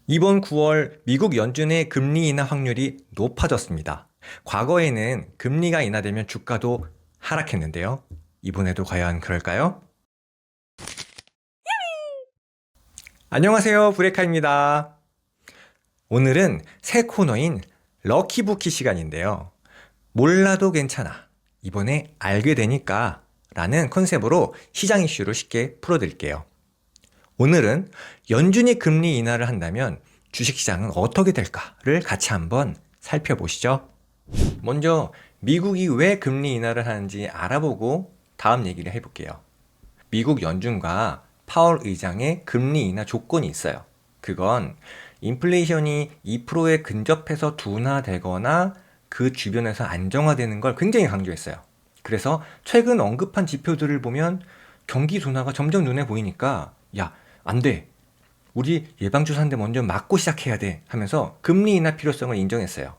이번 9월 미국 연준의 금리 인하 확률이 높아졌습니다. 과거에는 금리가 인하되면 주가도 하락했는데요. 이번에도 과연 그럴까요? 안녕하세요. 브레카입니다. 오늘은 새 코너인 럭키부키 시간인데요. 몰라도 괜찮아. 이번에 알게 되니까 라는 컨셉으로 시장 이슈를 쉽게 풀어드릴게요. 오늘은 연준이 금리 인하를 한다면 주식시장은 어떻게 될까를 같이 한번 살펴보시죠. 먼저 미국이 왜 금리 인하를 하는지 알아보고 다음 얘기를 해볼게요. 미국 연준과 파월 의장의 금리 인하 조건이 있어요. 그건 인플레이션이 2%에 근접해서 둔화되거나 그 주변에서 안정화되는 걸 굉장히 강조했어요. 그래서 최근 언급한 지표들을 보면 경기 둔화가 점점 눈에 보이니까 야, 안 돼. 우리 예방주사인데 먼저 맞고 시작해야 돼 하면서 금리 인하 필요성을 인정했어요.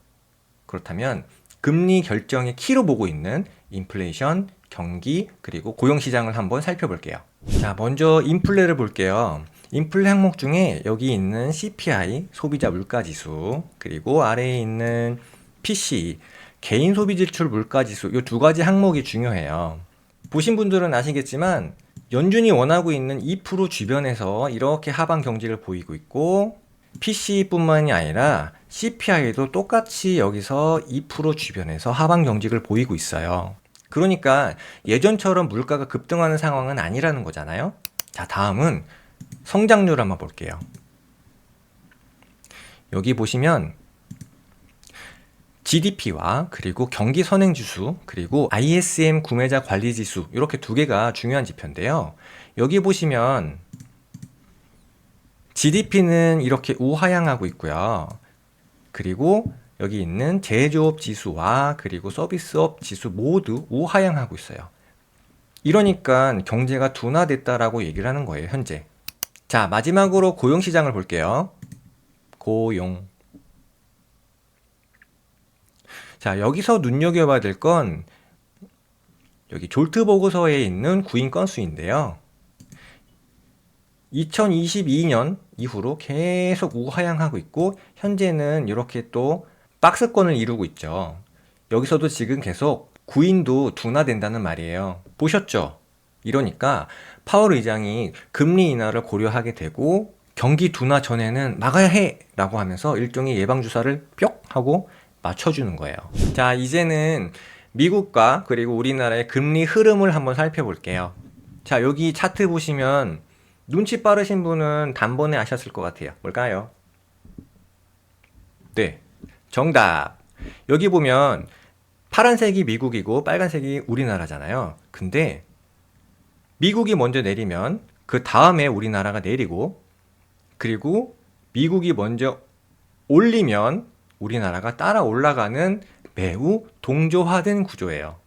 그렇다면 금리 결정의 키로 보고 있는 인플레이션, 경기, 그리고 고용시장을 한번 살펴볼게요. 자, 먼저 인플레를 볼게요. 인플레 항목 중에 여기 있는 CPI, 소비자 물가지수, 그리고 아래에 있는 PCE, 개인 소비 지출 물가지수, 이 두 가지 항목이 중요해요. 보신 분들은 아시겠지만 연준이 원하고 있는 2% 주변에서 이렇게 하방 경직을 보이고 있고 PC뿐만이 아니라 CPI도 똑같이 여기서 2% 주변에서 하방 경직을 보이고 있어요. 그러니까 예전처럼 물가가 급등하는 상황은 아니라는 거잖아요. 자, 다음은 성장률 한번 볼게요. 여기 보시면 GDP와 그리고 경기 선행지수 그리고 ISM 구매자 관리지수 이렇게 두 개가 중요한 지표인데요. 여기 보시면 GDP는 이렇게 우하향하고 있고요. 그리고 여기 있는 제조업 지수와 그리고 서비스업 지수 모두 우하향하고 있어요. 이러니까 경제가 둔화됐다라고 얘기를 하는 거예요, 현재. 자, 마지막으로 고용시장을 볼게요. 고용. 자, 여기서 눈여겨봐야 될 건 여기 졸트 보고서에 있는 구인 건수인데요. 2022년 이후로 계속 우하향하고 있고 현재는 이렇게 또 박스권을 이루고 있죠. 여기서도 지금 계속 구인도 둔화된다는 말이에요. 보셨죠? 이러니까 파월 의장이 금리 인하를 고려하게 되고 경기 둔화 전에는 막아야 해! 라고 하면서 일종의 예방주사를 뿅! 하고 맞춰주는 거예요. 자, 이제는 미국과 그리고 우리나라의 금리 흐름을 한번 살펴볼게요. 자, 여기 차트 보시면 눈치 빠르신 분은 단번에 아셨을 것 같아요. 뭘까요? 네, 정답. 여기 보면 파란색이 미국이고 빨간색이 우리나라잖아요. 근데 미국이 먼저 내리면 그 다음에 우리나라가 내리고 그리고 미국이 먼저 올리면 우리나라가 따라 올라가는 매우 동조화된 구조예요.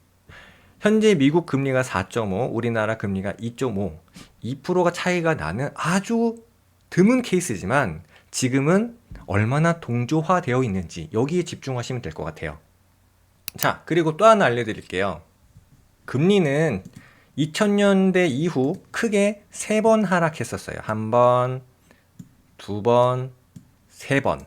현재 미국 금리가 4.5, 우리나라 금리가 2.5, 2%가 차이가 나는 아주 드문 케이스지만 지금은 얼마나 동조화되어 있는지 여기에 집중하시면 될 것 같아요. 자, 그리고 또 하나 알려드릴게요. 금리는 2000년대 이후 크게 3번 하락했었어요. 한 번, 두 번, 세 번.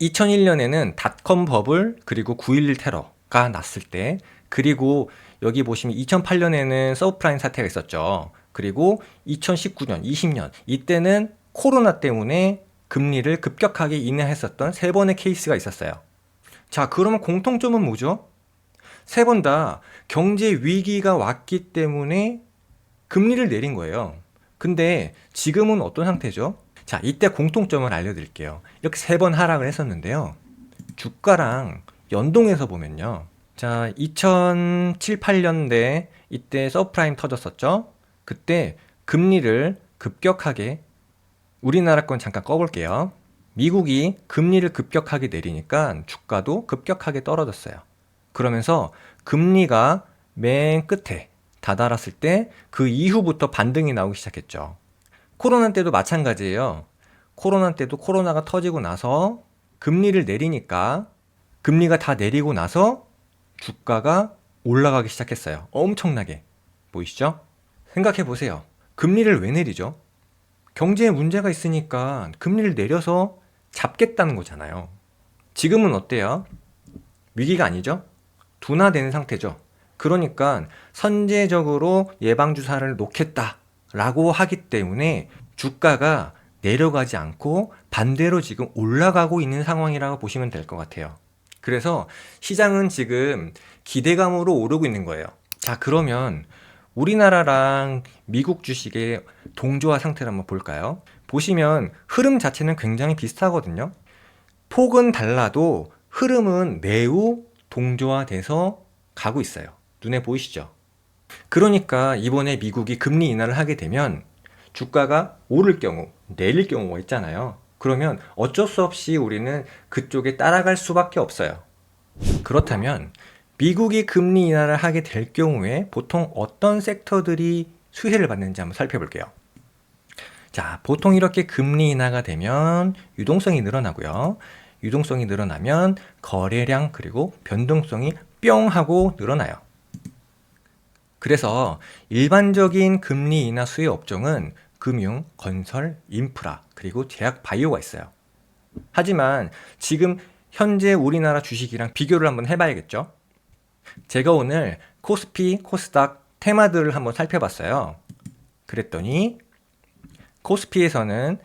2001년에는 닷컴 버블 그리고 9.11 테러가 났을 때 그리고 여기 보시면 2008년에는 서브프라임 사태가 있었죠. 그리고 2019년, 20년 이때는 코로나 때문에 금리를 급격하게 인하했었던 세 번의 케이스가 있었어요. 자, 그러면 공통점은 뭐죠? 세 번 다 경제 위기가 왔기 때문에 금리를 내린 거예요. 근데 지금은 어떤 상태죠? 자, 이때 공통점을 알려드릴게요. 이렇게 세 번 하락을 했었는데요. 주가랑 연동해서 보면요. 자, 2007, 8년대 이때 서브프라임 터졌었죠? 그때 금리를 급격하게 우리나라 건 잠깐 꺼볼게요. 미국이 금리를 급격하게 내리니까 주가도 급격하게 떨어졌어요. 그러면서 금리가 맨 끝에 다다랐을 때 그 이후부터 반등이 나오기 시작했죠. 코로나 때도 마찬가지예요. 코로나 때도 코로나가 터지고 나서 금리를 내리니까 금리가 다 내리고 나서 주가가 올라가기 시작했어요. 엄청나게. 보이시죠? 생각해 보세요. 금리를 왜 내리죠? 경제에 문제가 있으니까 금리를 내려서 잡겠다는 거잖아요. 지금은 어때요? 위기가 아니죠? 둔화되는 상태죠. 그러니까 선제적으로 예방주사를 놓겠다라고 하기 때문에 주가가 내려가지 않고 반대로 지금 올라가고 있는 상황이라고 보시면 될 것 같아요. 그래서 시장은 지금 기대감으로 오르고 있는 거예요. 자, 그러면 우리나라랑 미국 주식의 동조화 상태를 한번 볼까요? 보시면 흐름 자체는 굉장히 비슷하거든요. 폭은 달라도 흐름은 매우 동조화돼서 가고 있어요. 눈에 보이시죠? 그러니까 이번에 미국이 금리 인하를 하게 되면 주가가 오를 경우, 내릴 경우가 있잖아요. 그러면 어쩔 수 없이 우리는 그쪽에 따라갈 수밖에 없어요. 그렇다면 미국이 금리 인하를 하게 될 경우에 보통 어떤 섹터들이 수혜를 받는지 한번 살펴볼게요. 자, 보통 이렇게 금리 인하가 되면 유동성이 늘어나고요. 유동성이 늘어나면 거래량 그리고 변동성이 뿅 하고 늘어나요. 그래서 일반적인 금리 인하 수혜 업종은 금융, 건설, 인프라, 그리고 제약 바이오가 있어요. 하지만 지금 현재 우리나라 주식이랑 비교를 한번 해봐야겠죠? 제가 오늘 코스피, 코스닥 테마들을 한번 살펴봤어요. 그랬더니 코스피에서는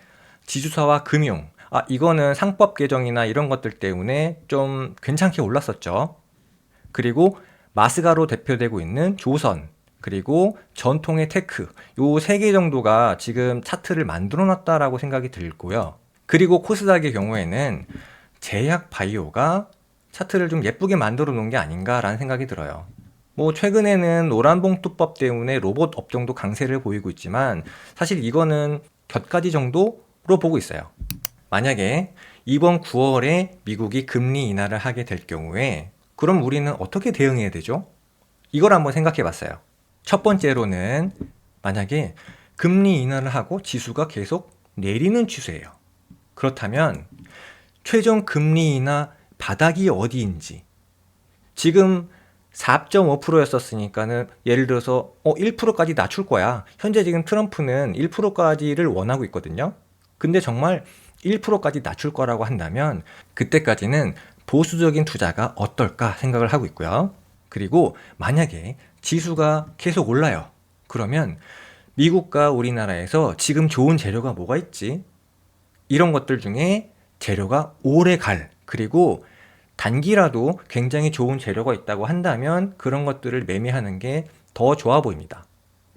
지주사와 금융, 이거는 상법 개정이나 이런 것들 때문에 좀 괜찮게 올랐었죠. 그리고 마스가로 대표되고 있는 조선, 그리고 전통의 테크, 요 세 개 정도가 지금 차트를 만들어 놨다라고 생각이 들고요. 그리고 코스닥의 경우에는 제약 바이오가 차트를 좀 예쁘게 만들어 놓은 게 아닌가라는 생각이 들어요. 뭐 최근에는 노란봉투법 때문에 로봇 업종도 강세를 보이고 있지만 사실 이거는 곁가지 정도로 보고 있어요. 만약에 이번 9월에 미국이 금리 인하를 하게 될 경우에 그럼 우리는 어떻게 대응해야 되죠? 이걸 한번 생각해 봤어요. 첫 번째로는 만약에 금리 인하를 하고 지수가 계속 내리는 추세예요. 그렇다면 최종 금리 인하 바닥이 어디인지 지금 4.5%였었으니까는 예를 들어서 1%까지 낮출 거야. 현재 지금 트럼프는 1%까지를 원하고 있거든요. 근데 정말 1%까지 낮출 거라고 한다면 그때까지는 보수적인 투자가 어떨까 생각을 하고 있고요. 그리고 만약에 지수가 계속 올라요. 그러면 미국과 우리나라에서 지금 좋은 재료가 뭐가 있지? 이런 것들 중에 재료가 오래 갈, 그리고 단기라도 굉장히 좋은 재료가 있다고 한다면 그런 것들을 매매하는 게 더 좋아 보입니다.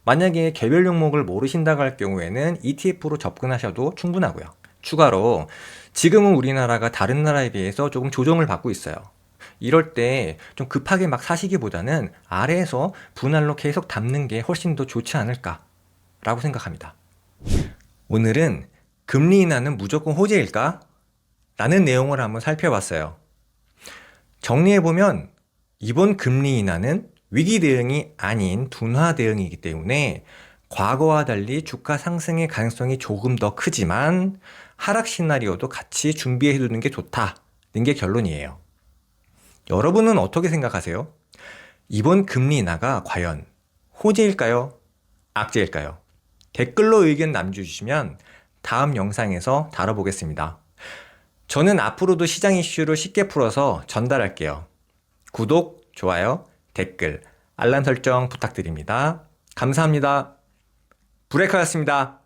만약에 개별 종목을 모르신다고 할 경우에는 ETF로 접근하셔도 충분하고요. 추가로 지금은 우리나라가 다른 나라에 비해서 조금 조정을 받고 있어요. 이럴 때 좀 급하게 막 사시기보다는 아래에서 분할로 계속 담는 게 훨씬 더 좋지 않을까라고 생각합니다. 오늘은 금리 인하는 무조건 호재일까? 라는 내용을 한번 살펴봤어요. 정리해보면 이번 금리 인하는 위기 대응이 아닌 둔화 대응이기 때문에 과거와 달리 주가 상승의 가능성이 조금 더 크지만 하락 시나리오도 같이 준비해 두는 게 좋다는 게 결론이에요. 여러분은 어떻게 생각하세요? 이번 금리 인하가 과연 호재일까요? 악재일까요? 댓글로 의견 남겨주시면 다음 영상에서 다뤄보겠습니다. 저는 앞으로도 시장 이슈를 쉽게 풀어서 전달할게요. 구독, 좋아요, 댓글, 알람 설정 부탁드립니다. 감사합니다. 브레이크였습니다.